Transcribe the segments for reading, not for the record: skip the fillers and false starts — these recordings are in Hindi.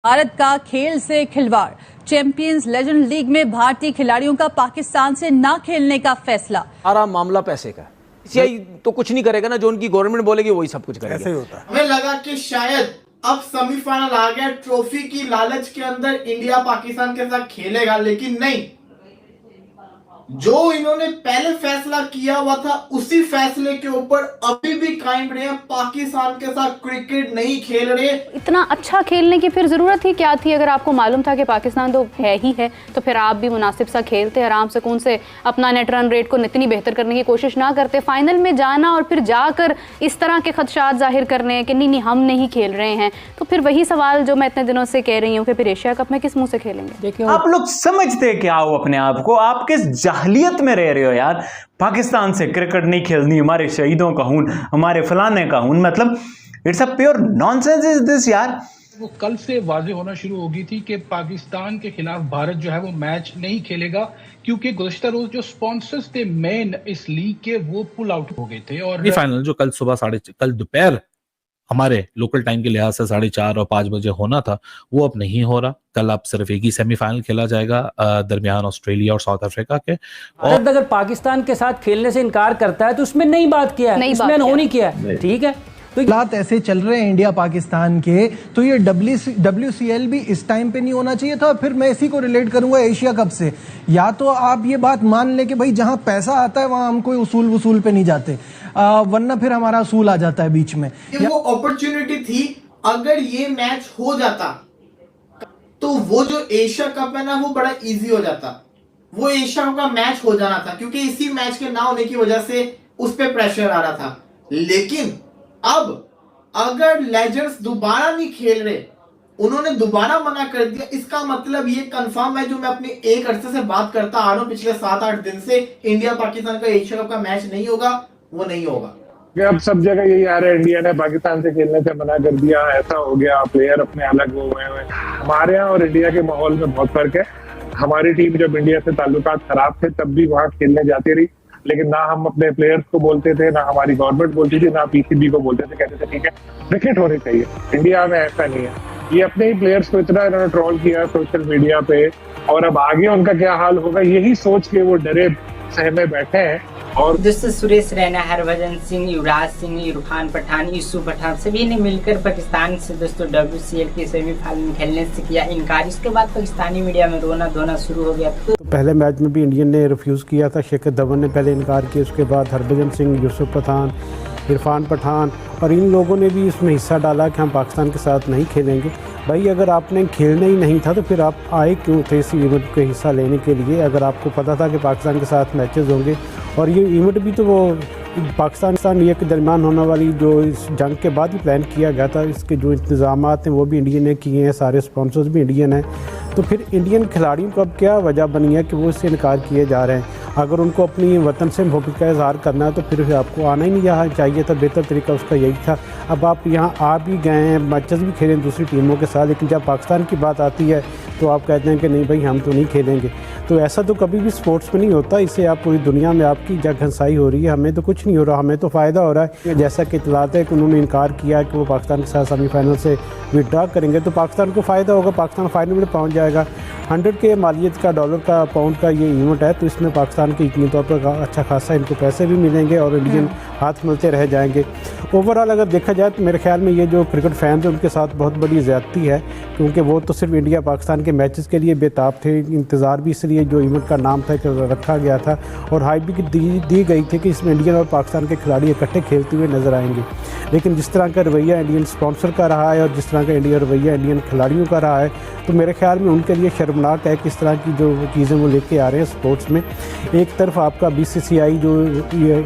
भारत का खेल से खिलवाड़, चैंपियंस लेजेंड लीग में भारतीय खिलाड़ियों का पाकिस्तान से ना खेलने का फैसला। सारा मामला पैसे का, सीआई तो कुछ नहीं करेगा ना, जो उनकी गवर्नमेंट बोलेगी वही सब कुछ करेगा। ऐसे ही होता है। हमें लगा कि शायद अब सेमीफाइनल आ गया, ट्रॉफी की लालच के अंदर इंडिया पाकिस्तान के साथ खेलेगा, लेकिन नहीं, जो इन्होंने पहले फैसला किया हुआ था उसी फैसले के ऊपर अभी भी कायम रहे। पाकिस्तान के साथ क्रिकेट नहीं खेल रहे। इतना अच्छा खेलने की फिर जरूरत ही क्या थी? अगर आपको मालूम था कि पाकिस्तान तो है ही है, तो फिर आप भी मुनासिब सा खेलते, आराम से कौन से अपना नेट रन रेट को इतनी बेहतर करने की कोशिश ना करते, फाइनल में जाना और फिर जाकर इस तरह के खदशात जाहिर करने कि नहीं हम नहीं खेल रहे हैं। तो फिर वही सवाल जो मैं इतने दिनों से कह रही हूँ कि फिर एशिया कप में किस मुंह से खेलेंगे? आप लोग समझते क्या हो अपने आप को? आप किस जाहलियत में रह रहे हो यार? पाकिस्तान से क्रिकेट नहीं खेलनी, हमारे शहीदों का खून, हमारे फलाने का खून, मतलब it's a pure nonsense is this यार। वो कल से वाजे होना शुरू हो गई थी कि पाकिस्तान के खिलाफ भारत जो है वो मैच नहीं खेलेगा, क्योंकि गुज़श्ता रोज जो स्पॉन्सर्स थे मेन इस लीग के वो पुल आउट हो गए थे। और फाइनल जो कल दोपहर हमारे लोकल टाइम के लिहाज से 4:30 और 5 बजे होना था, वो अब नहीं हो रहा। कल अब सिर्फ एक ही सेमीफाइनल खेला जाएगा दरमियान ऑस्ट्रेलिया और साउथ अफ्रीका के। और अगर पाकिस्तान के साथ खेलने से इनकार करता है तो उसमें नई बात किया है, इसमें अनहोनी किया है, ठीक है। तो हालात ऐसे चल रहे हैं इंडिया पाकिस्तान के, तो ये WCL भी इस टाइम पे नहीं होना चाहिए था। फिर मैं इसी को रिलेट करूंगा एशिया कप से। या तो आप ये बात मान ले कि भाई जहां पैसा आता है वहां हम कोई उसूल वसूल पे नहीं जाते, वरना फिर हमारा असूल आ जाता है बीच में। वो अपॉर्चुनिटी थी, अगर ये मैच हो जाता तो वो जो एशिया कप है ना वो बड़ा इजी हो जाता, वो एशिया कप का मैच हो जाना था, क्योंकि इसी मैच के ना होने की वजह से उस पर प्रेशर आ रहा था। लेकिन अब अगर लेजेंड्स दोबारा नहीं खेल रहे, उन्होंने दोबारा मना कर दिया, इसका मतलब ये कंफर्म है जो मैं अपनी एक अरसे से बात करता आ रहा हूं पिछले 7-8 दिन से, इंडिया पाकिस्तान का एशिया कप का मैच नहीं होगा, वो नहीं होगा। अब सब जगह यही आ रहा है, इंडिया ने पाकिस्तान से खेलने से मना कर दिया, ऐसा हो गया, प्लेयर अपने अलग हो गए। हमारे यहाँ और इंडिया के माहौल में बहुत फर्क है। हमारी टीम जब इंडिया से ताल्लुकात खराब थे तब भी वहाँ खेलने जाती रही, लेकिन ना हम अपने प्लेयर्स को बोलते थे, ना हमारी गवर्नमेंट बोलती थी, ना PCB को बोलते थे, कहते थे ठीक है क्रिकेट होनी चाहिए। इंडिया में ऐसा नहीं है। ये अपने ही प्लेयर्स को इतना इन्होंने ट्रोल किया सोशल मीडिया पे, और अब आगे उनका क्या हाल होगा यही सोच के वो डरे सहमे बैठे हैं। और दोस्तों सुरेश रैना, हरभजन सिंह, युवराज सिंह, इरफान पठान, यूसुफ पठान सभी ने मिलकर पाकिस्तान से दोस्तों WCL के सेमीफाइनल में खेलने से किया इनकार। इसके बाद पाकिस्तानी मीडिया में रोना धोना शुरू हो गया। तो पहले मैच में भी इंडियन ने रिफ्यूज़ किया था, शिखर धवन ने पहले इनकार किया, उसके बाद हरभजन सिंह, यूसुफ पठान, इरफान पठान और इन लोगों ने भी इसमें हिस्सा डाला कि हम पाकिस्तान के साथ नहीं खेलेंगे। भाई अगर आपने खेलना ही नहीं था तो फिर आप आए क्यों थे इस इवेंट के हिस्सा लेने के लिए? अगर आपको पता था कि पाकिस्तान के साथ मैचेस होंगे, और ये इवेंट भी तो वो पाकिस्तान इंडिया के दरमियान होने वाली जो इस जंग के बाद ही प्लान किया गया था, इसके जो इंतजाम हैं वो भी इंडियन ने किए हैं, सारे स्पॉन्सर्स भी इंडियन हैं। तो फिर इंडियन खिलाड़ियों को अब क्या वजह बनी है कि वो इससे इनकार किए जा रहे हैं? अगर उनको अपनी वतन से मोहब्बत का इजहार करना है तो फिर आपको आना ही नहीं यहाँ चाहिए था, बेहतर तरीका उसका यही था। अब आप यहाँ आ भी गए हैं, मैचेस भी खेलें दूसरी टीमों के साथ, लेकिन जब पाकिस्तान की बात आती है तो आप कहते हैं कि नहीं भाई हम तो नहीं खेलेंगे। तो ऐसा तो कभी भी स्पोर्ट्स में नहीं होता। इससे आप पूरी दुनिया में आपकी घनसाई हो रही है, हमें तो कुछ नहीं हो रहा, हमें तो फ़ायदा हो रहा है। जैसा कि इतलात है कि उन्होंने इनकार किया कि वो पाकिस्तान के साथ सेमीफाइनल से विड्रॉ करेंगे, तो पाकिस्तान को फ़ायदा होगा, पाकिस्तान फाइनल में पहुँच जाएगा। 100 के मालियत का डॉलर का पाउंड का ये इवेंट है, तो इसमें पाकिस्तान के यकीनी तौर पर अच्छा खासा इनको पैसे भी मिलेंगे और इंडियन हाथ मिलते रह जाएंगे। ओवरऑल अगर देखा जाए तो मेरे ख्याल में ये जो क्रिकेट फैंस हैं उनके साथ बहुत बड़ी ज़्यादती है, क्योंकि वो तो सिर्फ इंडिया पाकिस्तान के मैचेस के लिए बेताब थे। इंतज़ार भी इसलिए जो इवेंट का नाम था कि रखा गया था, और हाइप भी दी गई थी कि इसमें इंडियन और पाकिस्तान के खिलाड़ी इकट्ठे खेलते हुए नज़र आएंगे। लेकिन जिस तरह का रवैया इंडियन स्पॉन्सर का रहा है और जिस तरह का रवैया इंडियन खिलाड़ियों का रहा है, तो मेरे ख्याल में उनके लिए शर्मनाक है कि इस तरह की जो चीज़ें वो लेके आ रहे हैं स्पोर्ट्स में। एक तरफ आपका BCCI जो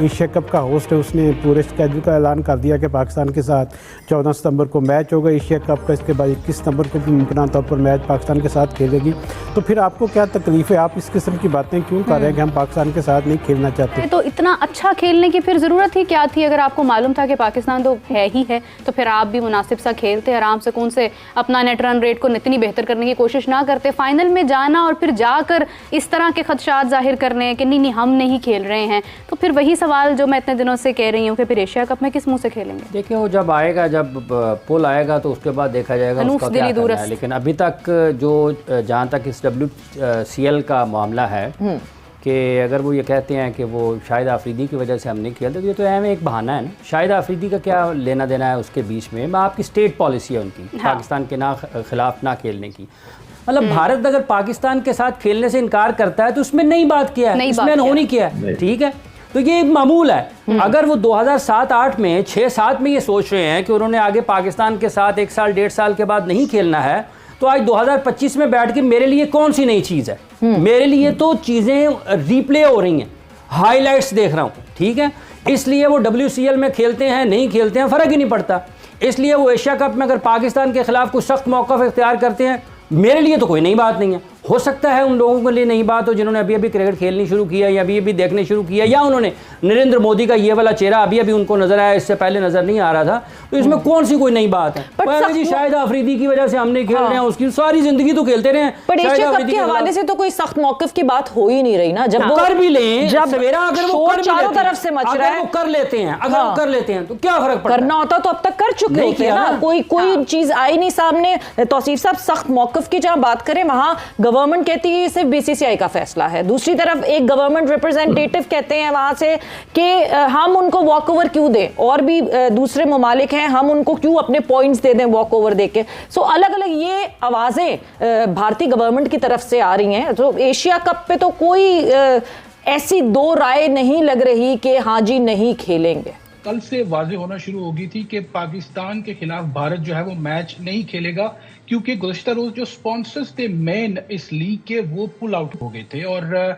एशिया कप का होस्ट है उसने पूरे स्केड्यूल का ऐलान कर दिया कि पाकिस्तान के साथ 14 सितंबर को मैच होगा एशिया कप का, इसके बाद 21 सितंबर को भी मुमकिन तौर पर मैच पाकिस्तान के साथ खेलेगी। तो फिर आपको क्या तकलीफ है? आप इस किस्म की बातें क्यों कर रहे हैं कि हम पाकिस्तान के साथ नहीं खेलना चाहते? तो इतना अच्छा खेलने की फिर ज़रूरत ही क्या थी? अगर आपको मालूम था कि पाकिस्तान तो है ही है, तो फिर आप भी मुनासिब सा खेलते, आराम से कौन से अपना नेट रन रेट को इतनी बेहतर करने की कोशिश ना करते, फाइनल में जाना और फिर जाकर इस तरह के खदशात जाहिर करने कि नहीं हम नहीं खेल रहे हैं, तो फिर वही सवाल जो मैं इतने दिनों से कह रही हूँ कि फिर एशिया कप में किस मुंह से खेलेंगे? देखिए वो जब आएगा, जब पुल आएगा तो उसके बाद देखा जाएगा उसका क्या करना है। लेकिन अभी तक जो जहाँ तक इस WCL का मामला है कि अगर वो ये कहते हैं कि वो शाहिद आफरीदी की वजह से हम नहीं खेलते, तो ये तो अहम एक बहाना है ना। शाहिद आफरीदी का क्या लेना देना है उसके बीच में? आपकी स्टेट पॉलिसी है उनकी, पाकिस्तान के खिलाफ ना खेलने की। मतलब भारत अगर पाकिस्तान के साथ खेलने से इनकार करता है तो उसमें नई बात किया है, इसमें अनहोनी किया है, ठीक है। तो ये मामूल है। अगर वो 2007-8 में 6-7 में ये सोच रहे हैं कि उन्होंने आगे पाकिस्तान के साथ 1 साल 1.5 साल के बाद नहीं खेलना है, तो आज 2025 में बैठ के मेरे लिए कौन सी नई चीज़ है? मेरे लिए तो चीज़ें रिप्ले हो रही हैं, हाइलाइट्स देख रहा हूँ, ठीक है। इसलिए वो WCL में खेलते हैं नहीं खेलते हैं फ़र्क ही नहीं पड़ता। इसलिए वो एशिया कप में अगर पाकिस्तान के खिलाफ कुछ सख्त मौक़िफ़ इख्तियार करते हैं, मेरे लिए तो कोई नई बात नहीं है। हो सकता है उन लोगों के लिए नई बात हो जिन्होंने अभी अभी क्रिकेट खेलनी शुरू किया या अभी देखने शुरू किया, या उन्होंने नरेंद्र मोदी का ये वाला चेहरा अभी अभी उनको नजर आया, इससे पहले नजर नहीं आ रहा था। तो इसमें कौन सी कोई नई बात है? जी शाहिद आफरीदी की वजह से हम नहीं खेल रहे हैं, उसकी सारी जिंदगी तो खेलते रहे। पर एशिया कप के हवाले से तो कोई सख्त मौकिफ की बात हो ही नहीं रही ना। जब वो कर भी लें, जब सवेरा अगर वो कर चारों तरफ से मच रहा है, कर लेते हैं, अगर वो कर लेते हैं तो क्या फर्क पड़ता है? करना होता तो अब तक कर चुके होते हैं ना। कोई चीज आई नहीं सामने। तौसीफ साहब सख्त मौकिफ की जहां बात करें, वहां गवर्नमेंट कहती है सिर्फ BCCI का फैसला है, दूसरी तरफ एक गवर्नमेंट रिप्रेजेंटेटिव कहते हैं वहां से कि हम उनको वॉक ओवर क्यों दें, और भी दूसरे ममालिक हैं, हम उनको क्यों अपने पॉइंट्स दे दें वॉक ओवर देके। सो अलग अलग ये आवाजें भारतीय गवर्नमेंट की तरफ से आ रही हैं। तो एशिया कप पे तो कोई ऐसी दो राय नहीं लग रही कि हाँ जी नहीं खेलेंगे। कल से वाजे होना शुरू होगी थी कि पाकिस्तान के खिलाफ भारत जो है वो मैच नहीं खेलेगा, क्योंकि गुज़श्ता रोज जो स्पॉन्सर्स थे मेन इस लीग के वो पुल आउट हो गए थे। और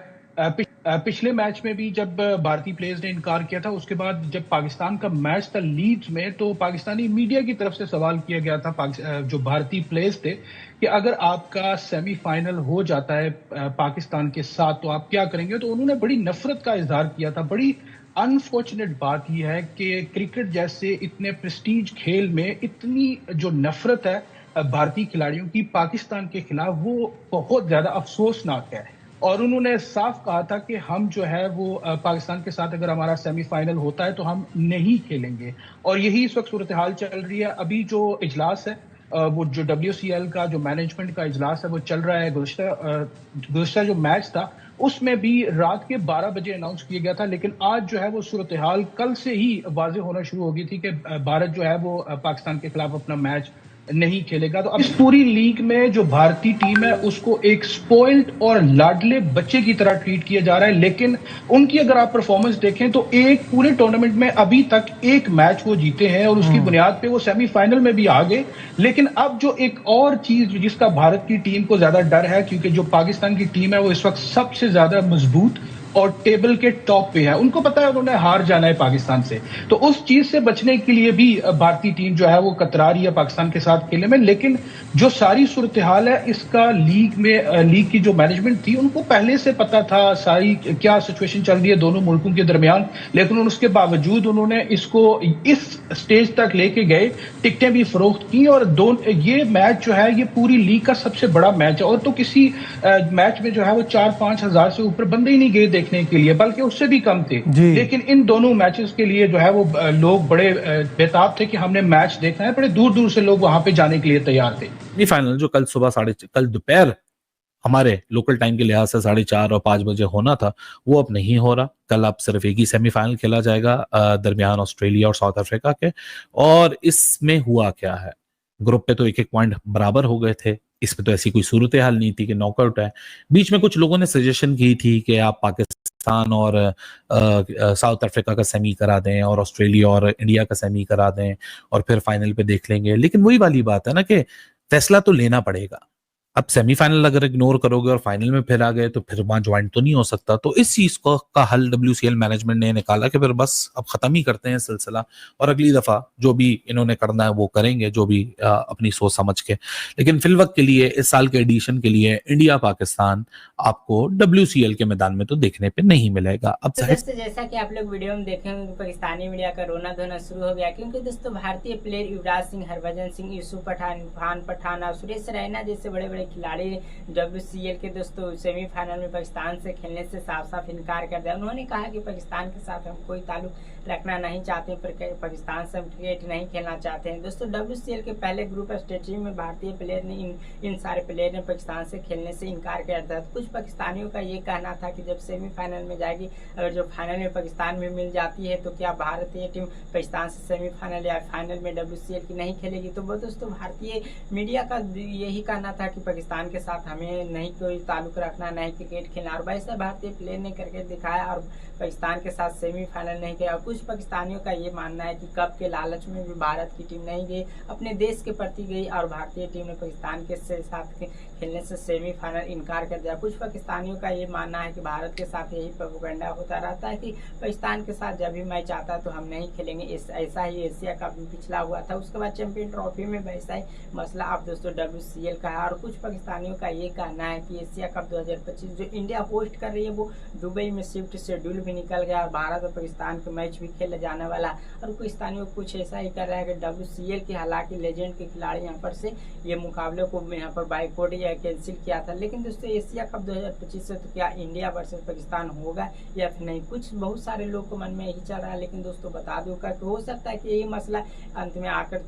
पिछले मैच में भी जब भारतीय प्लेयर्स ने इनकार किया था, उसके बाद जब पाकिस्तान का मैच था लीड्स में, तो पाकिस्तानी मीडिया की तरफ से सवाल किया गया था जो भारतीय प्लेयर्स थे कि अगर आपका सेमीफाइनल हो जाता है पाकिस्तान के साथ तो आप क्या करेंगे। तो उन्होंने बड़ी नफरत का इजहार किया था। बड़ी अनफॉर्चुनेट बात यह है कि क्रिकेट जैसे इतने प्रेस्टीज खेल में इतनी जो नफरत है भारतीय खिलाड़ियों की पाकिस्तान के खिलाफ, वो बहुत ज्यादा अफसोसनाक है। और उन्होंने साफ कहा था कि हम जो है वो पाकिस्तान के साथ अगर हमारा सेमीफाइनल होता है तो हम नहीं खेलेंगे। और यही इस वक्त सूरत हाल चल रही है। अभी जो इजलास है, वो जो WCL का जो मैनेजमेंट का इजलास है वो चल रहा है। गुज़श्ता जो मैच था उसमें भी रात के 12 बजे अनाउंस किया गया था, लेकिन आज जो है वो सूरत हाल कल से ही वाज़े होना शुरू हो गई थी कि भारत जो है वो पाकिस्तान के खिलाफ अपना मैच नहीं खेलेगा। तो अब पूरी लीग में जो भारतीय टीम है उसको एक स्पॉइल्ड और लाडले बच्चे की तरह ट्रीट किया जा रहा है। लेकिन उनकी अगर आप परफॉर्मेंस देखें तो एक पूरे टूर्नामेंट में अभी तक एक मैच वो जीते हैं और उसकी बुनियाद पे वो सेमीफाइनल में भी आ गए। लेकिन अब जो एक और चीज जिसका भारत की टीम को ज्यादा डर है, क्योंकि जो पाकिस्तान की टीम है वो इस वक्त सबसे ज्यादा मजबूत और टेबल के टॉप पे है, उनको पता है उन्होंने हार जाना है पाकिस्तान से। तो उस चीज से बचने के लिए भी भारतीय टीम जो है वो कतरा रही है पाकिस्तान के साथ खेलने में। लेकिन जो सारी सूरत हाल है इसका लीग की जो मैनेजमेंट थी उनको पहले से पता था सारी क्या सिचुएशन चल रही है दोनों मुल्कों के दरमियान। लेकिन उसके बावजूद उन्होंने इसको इस स्टेज तक लेके गए, टिकटें भी फरोख्त की और ये मैच जो है ये पूरी लीग का सबसे बड़ा मैच है। और तो किसी मैच में जो है वो 4-5 हजार से ऊपर बंदे ही नहीं गए देखने के लिए, बल्कि उससे भी कम थे। लेकिन इन दोनों मैचेस के लिए जो है वो लोग बड़े बेताब थे कि हमने मैच देखना है। बड़े दूर दूर से लोग वहां पे जाने के लिए तैयार थे। फाइनल जो कल दोपहर हमारे लोकल टाइम के लिहाज से 4:30 और 5 बजे होना था, वो अब नहीं हो रहा। कल अब सिर्फ एक ही सेमीफाइनल खेला जाएगा दरमियान ऑस्ट्रेलिया और साउथ अफ्रीका के। और इसमें हुआ क्या है, ग्रुप पे तो 1-1 पॉइंट बराबर हो गए थे। इसमें तो ऐसी कोई सूरत हाल नहीं थी कि नॉकआउट है। बीच में कुछ लोगों ने सजेशन की थी कि आप पाकिस्तान और साउथ अफ्रीका का सेमी करा दें और ऑस्ट्रेलिया और इंडिया का सेमी करा दें और फिर फाइनल पे देख लेंगे। लेकिन वही वाली बात है ना कि फैसला तो लेना पड़ेगा। अब सेमीफाइनल अगर इग्नोर करोगे और फाइनल में फिर आ गए तो फिर वहां ज्वाइंट तो नहीं हो सकता। तो इस चीज का हल WCL मैनेजमेंट ने निकाला कि फिर बस अब खत्म ही करते हैं सिलसिला और अगली दफा जो भी इन्होंने करना है वो करेंगे, जो भी अपनी सोच समझ के। लेकिन फिलवक्त के लिए इस साल के एडिशन के लिए इंडिया पाकिस्तान आपको WCL के मैदान में तो देखने पे नहीं मिलेगा। अब तो दोस्तों जैसा कि आप लोग वीडियो में देखे होंगे पाकिस्तानी मीडिया का रोना धोना शुरू हो गया, क्योंकि दोस्तों भारतीय प्लेयर युवराज सिंह, हरभजन सिंह, यूसुफ पठान, इरफान पठान और सुरेश रैना जैसे बड़े बड़े बड़े खिलाड़ी WCL के दोस्तों सेमीफाइनल में पाकिस्तान से खेलने से साफ साफ इनकार कर दिया। उन्होंने कहा कि पाकिस्तान के साथ हम कोई ताल्लुक रखना नहीं चाहते, पाकिस्तान से हम क्रिकेट नहीं खेलना चाहते हैं। दोस्तों WCL के पहले ग्रुप स्टेज में भारतीय प्लेयर ने इन सारे प्लेयर ने पाकिस्तान से खेलने से इनकार कर दिया। कुछ पाकिस्तानियों का ये कहना था कि जब सेमीफाइनल में जाएगी, अगर जो फाइनल में पाकिस्तान में मिल जाती है तो क्या भारतीय टीम पाकिस्तान से सेमीफाइनल या फाइनल में WCL की नहीं खेलेगी। तो वो दोस्तों भारतीय मीडिया का यही कहना था कि पाकिस्तान के साथ हमें नहीं कोई ताल्लुक रखना, नहीं क्रिकेट खेलना, और वैसा भारतीय प्लेयर ने करके दिखाया और पाकिस्तान के साथ सेमीफाइनल नहीं किया। कुछ पाकिस्तानियों का ये मानना है कि कप के लालच में भी भारत की टीम नहीं गई, अपने देश के प्रति गई और भारतीय टीम ने पाकिस्तान के साथ खेलने से सेमीफाइनल इनकार कर दिया। कुछ पाकिस्तानियों का ये मानना है कि भारत के साथ यही प्रोपेगेंडा होता रहता है कि पाकिस्तान के साथ जब भी मैच आता है तो हम नहीं खेलेंगे। ऐसा ही एशिया कप भी पिछला हुआ था, उसके बाद चैंपियन ट्रॉफी में वैसा ही मसला अब दोस्तों WCL का है। और कुछ पाकिस्तानियों का ये कहना है कि एशिया कप 2025 जो इंडिया होस्ट कर रही है वो दुबई में शिफ्ट शेड्यूल भी निकल गया और भारत और पाकिस्तान के मैच भी खेला जाने वाला। और पाकिस्तानियों को कुछ ऐसा ही कर रहा है कि WCL के हालांकि लेजेंड के खिलाड़ी यहाँ पर से ये मुकाबले को यहाँ पर बाइकआउट या कैंसिल किया था, लेकिन दोस्तों एशिया कप 2025 से तो क्या इंडिया वर्सेस पाकिस्तान होगा या फिर नहीं, कुछ बहुत सारे लोग को मन में यही चल रहा है। लेकिन दोस्तों बता दूं कि हो सकता है कि यही मसला अंत में आकर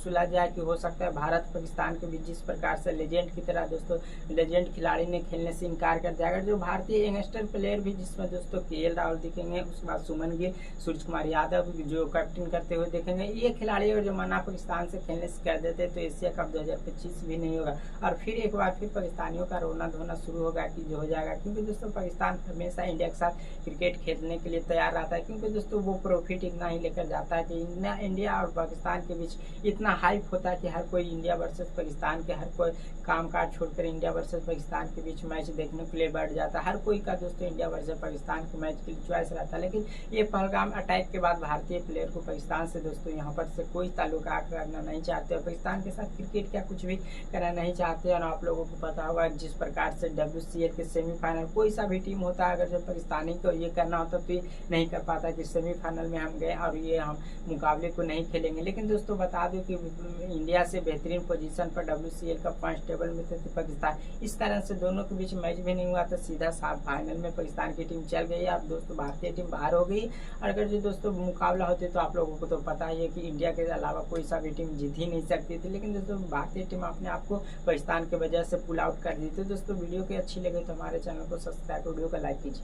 सुलझ जाए कि हो सकता है भारत पाकिस्तान के बीच जिस प्रकार से लेजेंड की तरह दोस्तों लेजेंड खिलाड़ी ने खेलने से इनकार कर दिया। अगर जो भारतीय यंगस्टर प्लेयर भी जिसमें दोस्तों KL राहुल दिखेंगे, उसके बाद सुमन गिल, सूर्य कुमार यादव जो कैप्टन करते हुए देखेंगे, ये खिलाड़ी अगर जो मना पाकिस्तान से खेलने से कर देते तो एशिया कप 2025 भी नहीं होगा और फिर एक बार फिर पाकिस्तानियों का रोना धोना शुरू होगा कि जो हो जाएगा। क्योंकि दोस्तों पाकिस्तान हमेशा इंडिया के साथ क्रिकेट खेलने के लिए तैयार रहता है, क्योंकि दोस्तों वो प्रॉफिट इतना ही लेकर जाता है कि इंडिया और पाकिस्तान के बीच इतना हाइप होता है कि हर कोई इंडिया वर्सेस पाकिस्तान के हर कोई काम काज छोड़कर इंडिया वर्सेस पाकिस्तान के बीच मैच देखने के लिए बैठ जाता है। हर कोई का दोस्तों इंडिया वर्सेस पाकिस्तान के मैच के लिए चॉइस रहता है। लेकिन ये पहलगाम अटैक के बाद भारतीय प्लेयर को पाकिस्तान से दोस्तों यहाँ पर से कोई ताल्लुकात रखना नहीं चाहते और पाकिस्तान के साथ क्रिकेट क्या कुछ भी करना नहीं चाहते। और आप लोगों को पता होगा जिस प्रकार से WCL के सेमीफाइनल कोई सा भी टीम होता है, अगर जो पाकिस्तानी को ये करना होता तो ये नहीं कर पाता कि सेमीफाइनल में हम गए और ये हम मुकाबले को नहीं खेलेंगे। लेकिन दोस्तों बता दूं कि इंडिया से बेहतरीन पोजीशन पर WCL का पॉइंट टेबल में थे पाकिस्तान, इस कारण से दोनों के बीच मैच भी नहीं हुआ था, सीधा साफ फाइनल में पाकिस्तान की टीम चल गई और दोस्तों भारतीय टीम बाहर हो गई। और अगर जो दोस्तों मुकाबला होते तो आप लोगों को तो पता ही है कि इंडिया के अलावा कोई सा भी टीम जीत ही नहीं सकती थी। लेकिन दोस्तों भारतीय टीम अपने आप को पाकिस्तान की वजह से पुल आउट कर दी। तो दोस्तों वीडियो की अच्छी लगे तो हमारे चैनल को सब्सक्राइब, वीडियो को लाइक कीजिए।